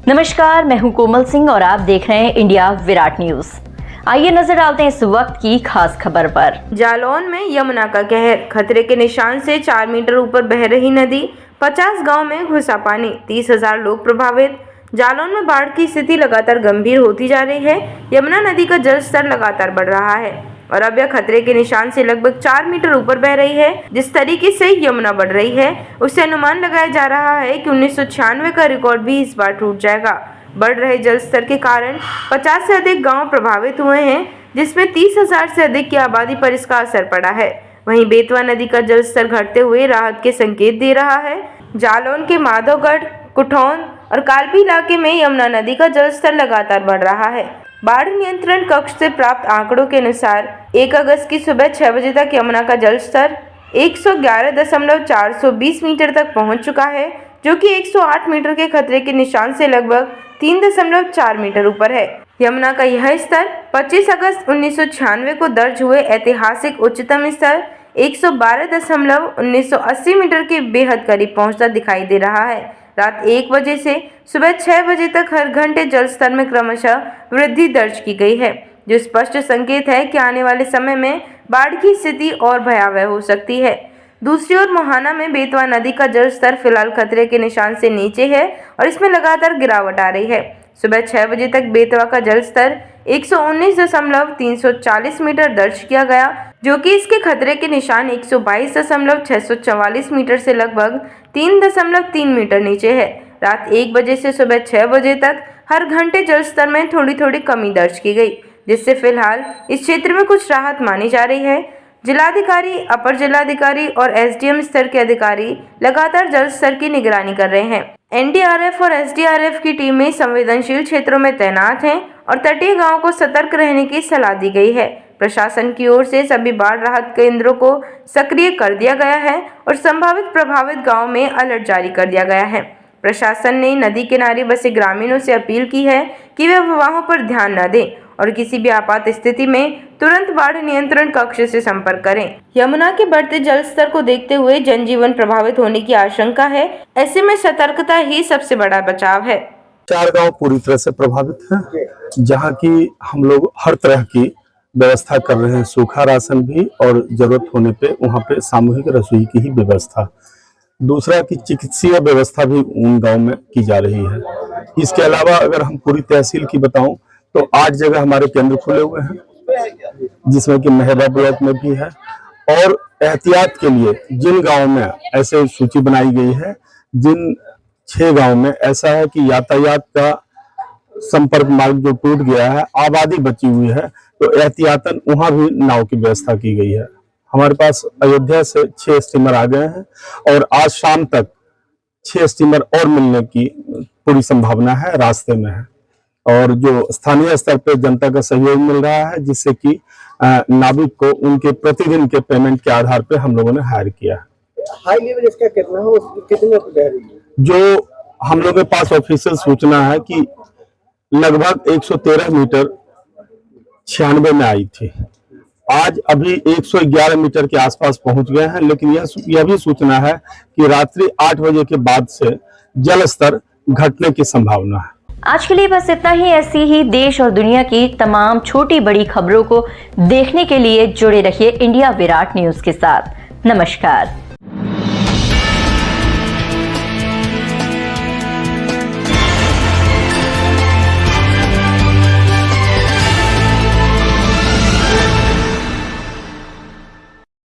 नमस्कार, मैं हूं कोमल सिंह और आप देख रहे हैं इंडिया विराट न्यूज। आइए नजर डालते हैं इस वक्त की खास खबर पर। जालौन में यमुना का कहर, खतरे के निशान से 4 मीटर ऊपर बह रही नदी, 50 गांव में घुसा पानी, 30,000 लोग प्रभावित। जालौन में बाढ़ की स्थिति लगातार गंभीर होती जा रही है। यमुना नदी का जल स्तर लगातार बढ़ रहा है और अब यह खतरे के निशान से लगभग 4 मीटर ऊपर बह रही है। जिस तरीके से यमुना बढ़ रही है, उससे अनुमान लगाया जा रहा है कि 1996 का रिकॉर्ड भी इस बार टूट जाएगा। बढ़ रहे जल स्तर के कारण 50 से अधिक गांव प्रभावित हुए हैं, जिसमें 30,000 से अधिक की आबादी पर इसका असर पड़ा है। वहीं बेतवा नदी का जल स्तर घटते हुए राहत के संकेत दे रहा है। जालौन के माधवगढ़, कुठौन और कालपी इलाके में यमुना नदी का जल स्तर लगातार बढ़ रहा है। बाढ़ नियंत्रण कक्ष से प्राप्त आंकड़ों के अनुसार 1 अगस्त की सुबह 6 बजे तक यमुना का जल स्तर 111.420 मीटर तक पहुंच चुका है, जो कि 108 मीटर के खतरे के निशान से लगभग 3.4 मीटर ऊपर है। यमुना का यह स्तर 25 अगस्त 1996 को दर्ज हुए ऐतिहासिक उच्चतम स्तर 112.1980 मीटर के बेहद करीब पहुंचता दिखाई दे रहा है। रात 1 बजे से सुबह 6 बजे तक हर घंटे जल स्तर में क्रमशः वृद्धि दर्ज की गई है, जो स्पष्ट संकेत है कि आने वाले समय में बाढ़ की स्थिति और भयावह हो सकती है। दूसरी ओर मोहाना में बेतवा नदी का जल स्तर फिलहाल खतरे के निशान से नीचे है और इसमें लगातार गिरावट आ रही है। सुबह 6 बजे तक बेतवा का जल स्तर 119.340 मीटर दर्ज किया गया, जो कि इसके खतरे के निशान 122.644 मीटर से लगभग 3.3 मीटर नीचे है। रात 1 बजे से सुबह 6 बजे तक हर घंटे जल स्तर में थोड़ी थोड़ी कमी दर्ज की गई, जिससे फिलहाल इस क्षेत्र में कुछ राहत मानी जा रही है। जिलाधिकारी, अपर जिलाधिकारी और एसडीएम स्तर के अधिकारी लगातार जल स्तर की निगरानी कर रहे हैं। एनडीआरएफ और एसडीआरएफ की टीमें संवेदनशील क्षेत्रों में तैनात हैं और तटीय गांवों को सतर्क रहने की सलाह दी गई है। प्रशासन की ओर से सभी बाढ़ राहत केंद्रों को सक्रिय कर दिया गया है और संभावित प्रभावित गाँव में अलर्ट जारी कर दिया गया है। प्रशासन ने नदी किनारे बसे ग्रामीणों से अपील की है कि वे अफवाहों पर ध्यान न दें और किसी भी आपात स्थिति में तुरंत बाढ़ नियंत्रण कक्ष से संपर्क करें। यमुना के बढ़ते जल स्तर को देखते हुए जनजीवन प्रभावित होने की आशंका है। ऐसे में सतर्कता ही सबसे बड़ा बचाव है। 4 गांव पूरी तरह से प्रभावित हैं, जहां की हम लोग हर तरह की व्यवस्था कर रहे हैं, सूखा राशन भी और जरूरत होने पे वहां पे सामूहिक रसोई की ही व्यवस्था। दूसरा की चिकित्सीय व्यवस्था भी उन गांव में की जा रही है। इसके अलावा अगर हम पूरी तहसील की बताऊं तो 8 जगह हमारे केंद्र खुले हुए हैं, जिसमें कि मेहरा ब्लॉक में भी है। और एहतियात के लिए जिन गाँव में ऐसे सूची बनाई गई है, जिन 6 गाँव में ऐसा है कि यातायात का संपर्क मार्ग जो टूट गया है, आबादी बची हुई है, तो एहतियातन वहां भी नाव की व्यवस्था की गई है। हमारे पास अयोध्या से 6 स्टीमर आ गए हैं और आज शाम तक 6 स्टीमर और मिलने की पूरी संभावना है, रास्ते में है। और जो स्थानीय स्तर पर जनता का सहयोग मिल रहा है, जिससे कि नाविक को उनके प्रतिदिन के पेमेंट के आधार पर हम लोगों ने हायर किया है। हाई लेवल इसका कितना हो, कितने पे बह रही है? जो हम लोगों के पास ऑफिशियल सूचना है कि लगभग 113 मीटर 96 में आई थी, आज अभी 111 मीटर के आसपास पहुंच गए हैं। लेकिन यह भी सूचना है कि रात्रि 8 बजे के बाद से जल स्तर घटने की संभावना है। आज के लिए बस इतना ही। ऐसी ही देश और दुनिया की तमाम छोटी बड़ी खबरों को देखने के लिए जुड़े रहिए इंडिया विराट न्यूज के साथ। नमस्कार।